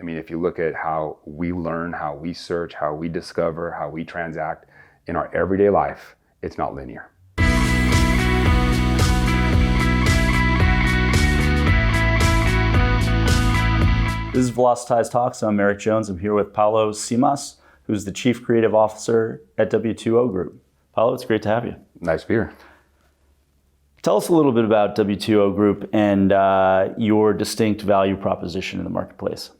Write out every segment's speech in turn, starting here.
I mean, if you look at how we learn, how we search, how we discover, how we transact in our everyday life, it's not linear. This is Velocitize Talks. I'm Eric Jones. I'm here with Paulo Simas, who's the Chief Creative Officer at W2O Group. Paulo, it's great to have you. Nice to be here. Tell us a little bit about W2O Group and your distinct value proposition in the marketplace.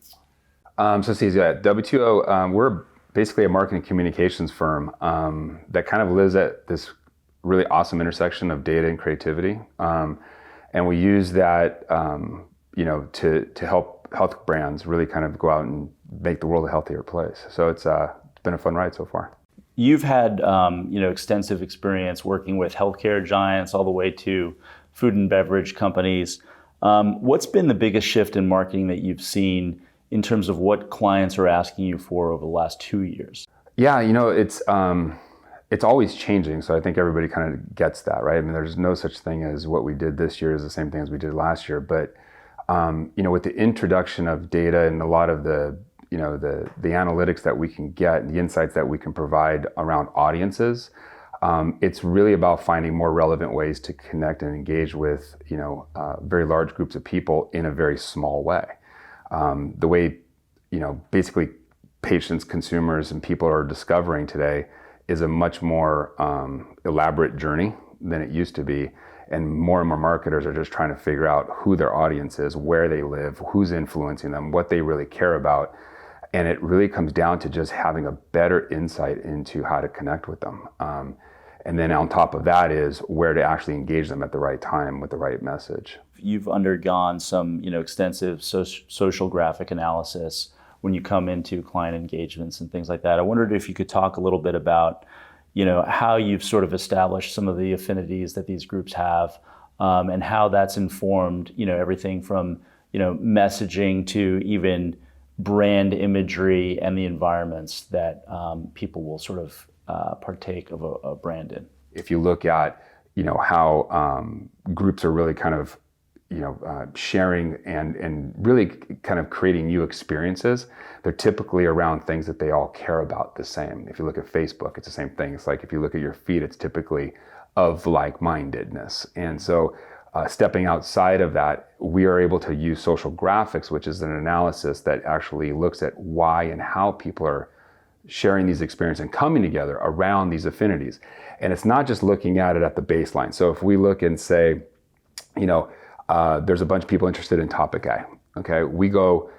W2O, we're basically a marketing communications firm that kind of lives at this really awesome intersection of data and creativity. And we use that to help health brands really kind of go out and make the world a healthier place. So it's been a fun ride so far. You've had extensive experience working with healthcare giants all the way to food and beverage companies. What's been the biggest shift in marketing that you've seen in terms of what clients are asking you for over the last 2 years? Yeah, it's always changing. So I think everybody kind of gets that, right? I mean, there's no such thing as what we did this year is the same thing as we did last year. But with the introduction of data and a lot of the analytics that we can get, the insights that we can provide around audiences, it's really about finding more relevant ways to connect and engage with, very large groups of people in a very small way. The way, basically patients, consumers, and people are discovering today is a much more elaborate journey than it used to be. And more marketers are just trying to figure out who their audience is, where they live, who's influencing them, what they really care about. And it really comes down to just having a better insight into how to connect with them. And then on top of that is where to actually engage them at the right time with the right message. You've undergone some extensive social graphic analysis when you come into client engagements and things like that. I wondered if you could talk a little bit about how you've sort of established some of the affinities that these groups have, and how that's informed, everything from, messaging to even brand imagery and the environments that people will sort of partake of a brand in. If you look at, how groups are really kind of, sharing and really kind of creating new experiences, they're typically around things that they all care about the same. If you look at Facebook, it's the same thing. It's like if you look at your feed, it's typically of like-mindedness. And so stepping outside of that, we are able to use social graphics, which is an analysis that actually looks at why and how people are sharing these experiences and coming together around these affinities. And it's not just looking at it at the baseline. So if we look and say, there's a bunch of people interested in topic A. Okay, we go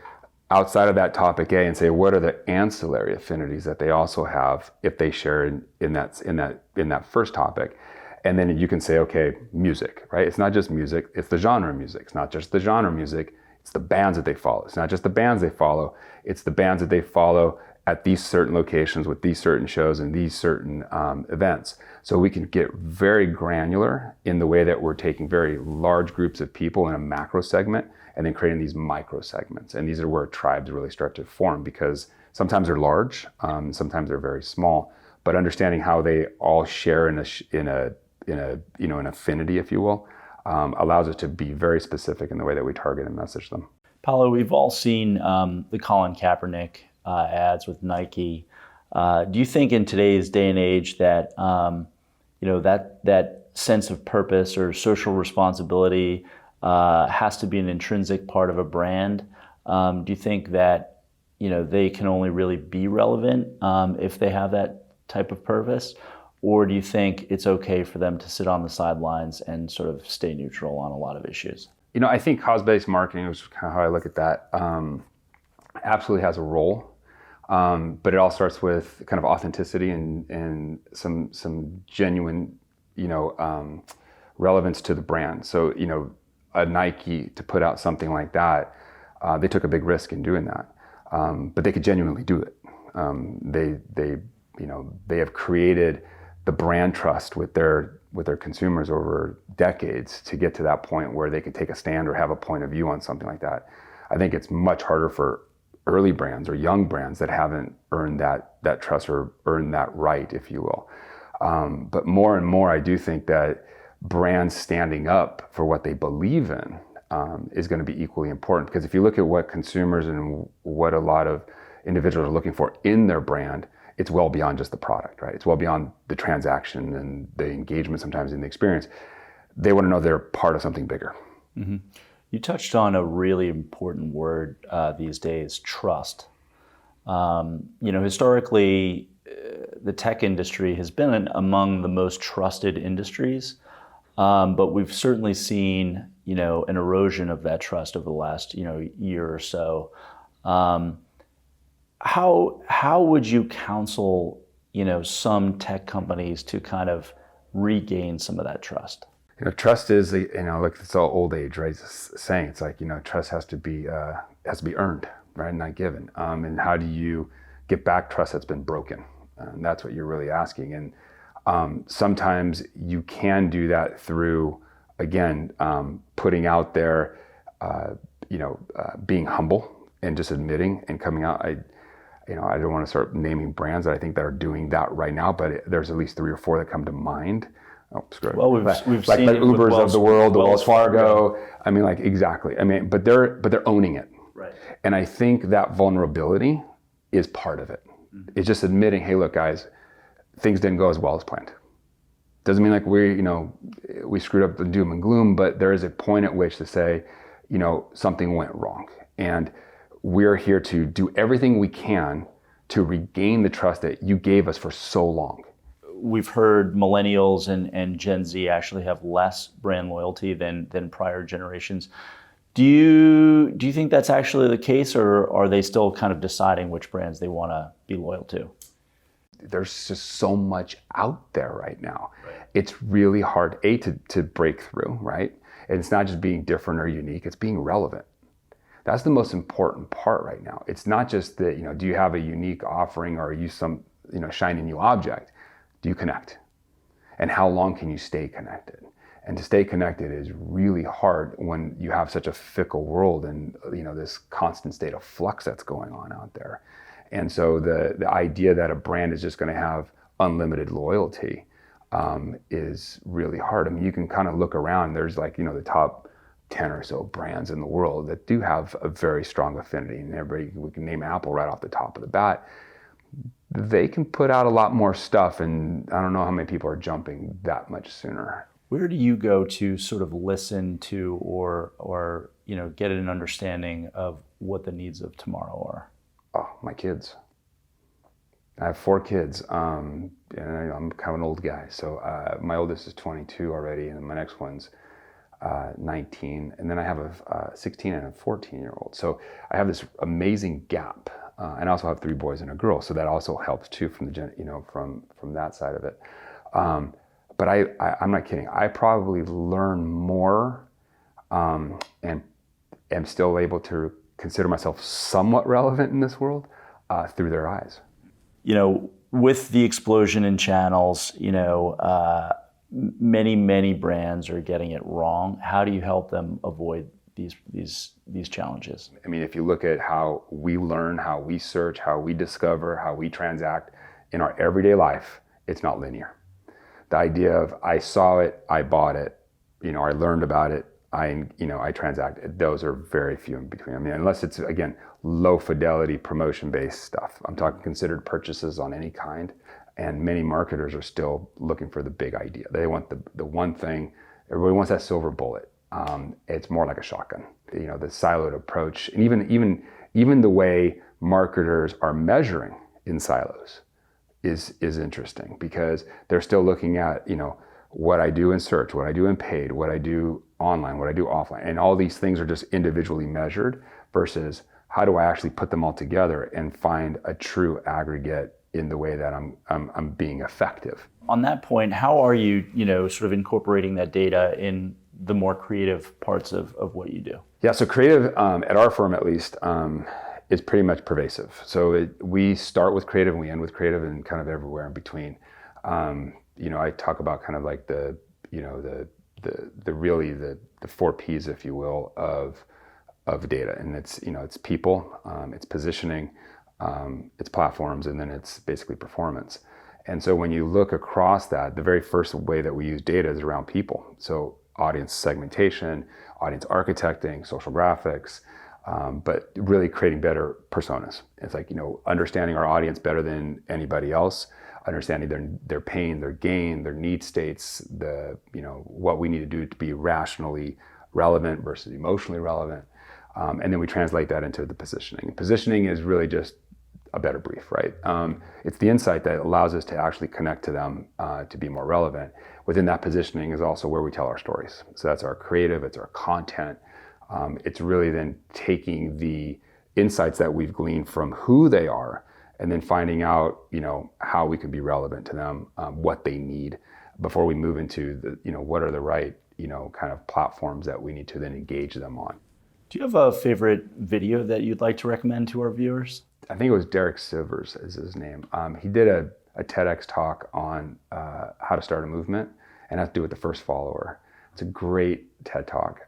outside of that topic A and say, what are the ancillary affinities that they also have if they share in that first topic? And then you can say, okay, music, right? It's not just music, it's the genre of music. It's not just the genre of music, it's the bands that they follow. It's not just the bands they follow, it's the bands that they follow at these certain locations with these certain shows and these certain events. So we can get very granular in the way that we're taking very large groups of people in a macro segment and then creating these micro segments. And these are where tribes really start to form, because sometimes they're large, sometimes they're very small, but understanding how they all share in an affinity, if you will, allows us to be very specific in the way that we target and message them. Paulo, we've all seen the Colin Kaepernick ads with Nike. Do you think in today's day and age that that sense of purpose or social responsibility has to be an intrinsic part of a brand? Do you think that they can only really be relevant if they have that type of purpose, or do you think it's okay for them to sit on the sidelines and sort of stay neutral on a lot of issues? I think cause-based marketing, which is kind of how I look at that, absolutely has a role. But it all starts with kind of authenticity and some genuine, relevance to the brand. So, a Nike to put out something like that, they took a big risk in doing that, but they could genuinely do it. They have created the brand trust with their consumers over decades to get to that point where they could take a stand or have a point of view on something like that. I think it's much harder for early brands or young brands that haven't earned that trust or earned that right, if you will. But more and more, I do think that brands standing up for what they believe in is going to be equally important. Because if you look at what consumers and what a lot of individuals are looking for in their brand, it's well beyond just the product, right? It's well beyond the transaction and the engagement sometimes in the experience. They want to know they're part of something bigger. Mm-hmm. You touched on a really important word these days, trust. Historically, the tech industry has been among the most trusted industries, but we've certainly seen, an erosion of that trust over the last, year or so. How would you counsel, some tech companies to kind of regain some of that trust? Trust is, like it's all old age, right? It's a saying. It's like, trust has to be earned, right? Not given. And how do you get back trust that's been broken? And that's what you're really asking. And sometimes you can do that through, again, putting out there, being humble and just admitting and coming out. I don't want to start naming brands that I think that are doing that right now, but there's at least 3 or 4 that come to mind. Oh, screw it. Well, we've like seen the Ubers of the world, the Wells Fargo. Fargo. Exactly. But they're owning it. Right. And I think that vulnerability is part of it. Mm-hmm. It's just admitting, hey, look, guys, things didn't go as well as planned. Doesn't mean like we screwed up the doom and gloom, but there is a point at which to say, something went wrong. And we're here to do everything we can to regain the trust that you gave us for so long. We've heard millennials and Gen Z actually have less brand loyalty than prior generations. Do you think that's actually the case, or are they still kind of deciding which brands they want to be loyal to? There's just so much out there right now. Right. It's really hard, to break through, right? And it's not just being different or unique, it's being relevant. That's the most important part right now. It's not just that, do you have a unique offering or are you some, shiny new object? Do you connect? And how long can you stay connected? And to stay connected is really hard when you have such a fickle world and, this constant state of flux that's going on out there. And so the idea that a brand is just going to have unlimited loyalty is really hard. You can kind of look around. There's the top 10 or so brands in the world that do have a very strong affinity. And we can name Apple right off the top of the bat. They can put out a lot more stuff, and I don't know how many people are jumping that much sooner. Where do you go to sort of listen to or get an understanding of what the needs of tomorrow are? Oh, my kids. I have 4 kids, and I'm kind of an old guy. So my oldest is 22 already, and my next one's 19, and then I have a 16 and a 14-year-old. So I have this amazing gap, and I also have 3 boys and a girl. So that also helps too from the from that side of it. But I'm not kidding. I probably learn more, and am still able to consider myself somewhat relevant in this world through their eyes. With the explosion in channels, many brands are getting it wrong. How do you help them avoid these challenges? If you look at how we learn, how we search, how we discover, how we transact in our everyday life, it's not linear. The idea of I saw it, I bought it, I learned about it, I transacted, those are very few in between. Unless it's, again, low fidelity promotion-based stuff. I'm talking considered purchases on any kind. And many marketers are still looking for the big idea. They want the one thing. Everybody wants that silver bullet. It's more like a shotgun. The siloed approach, and even the way marketers are measuring in silos is interesting, because they're still looking at what I do in search, what I do in paid, what I do online, what I do offline, and all these things are just individually measured versus how do I actually put them all together and find a true aggregate in the way that I'm being effective. On that point, how are you, sort of incorporating that data in the more creative parts of what you do? Yeah, so creative, at our firm at least, is pretty much pervasive. So we start with creative and we end with creative, and kind of everywhere in between. I talk about kind of like the 4 Ps, if you will, of data, and it's people, it's positioning, it's platforms, and then it's basically performance. And so when you look across that, the very first way that we use data is around people. So audience segmentation, audience architecting, social graphics, but really creating better personas. It's like, understanding our audience better than anybody else, understanding their pain, their gain, their need states, what we need to do to be rationally relevant versus emotionally relevant. And then we translate that into the positioning. Positioning is really just a better brief, right? It's the insight that allows us to actually connect to them to be more relevant. Within that positioning is also where we tell our stories. So that's our creative, it's our content. It's really then taking the insights that we've gleaned from who they are and then finding out, how we could be relevant to them, what they need before we move into what are the right, kind of platforms that we need to then engage them on. Do you have a favorite video that you'd like to recommend to our viewers? I think it was Derek Sivers is his name. He did a TEDx talk on how to start a movement and how to do it with the first follower. It's a great TED talk.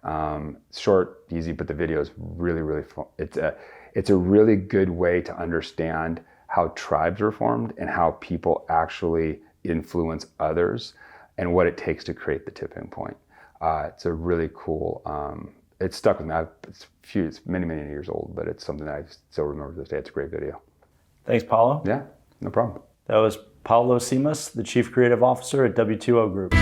Short, easy, but the video is really, really fun. It's a really good way to understand how tribes are formed and how people actually influence others and what it takes to create the tipping point. It's a really cool, it stuck with me. It's many, many years old, but it's something that I still remember to this day. It's a great video. Thanks, Paulo. Yeah, no problem. That was Paulo Simas, the Chief Creative Officer at W2O Group.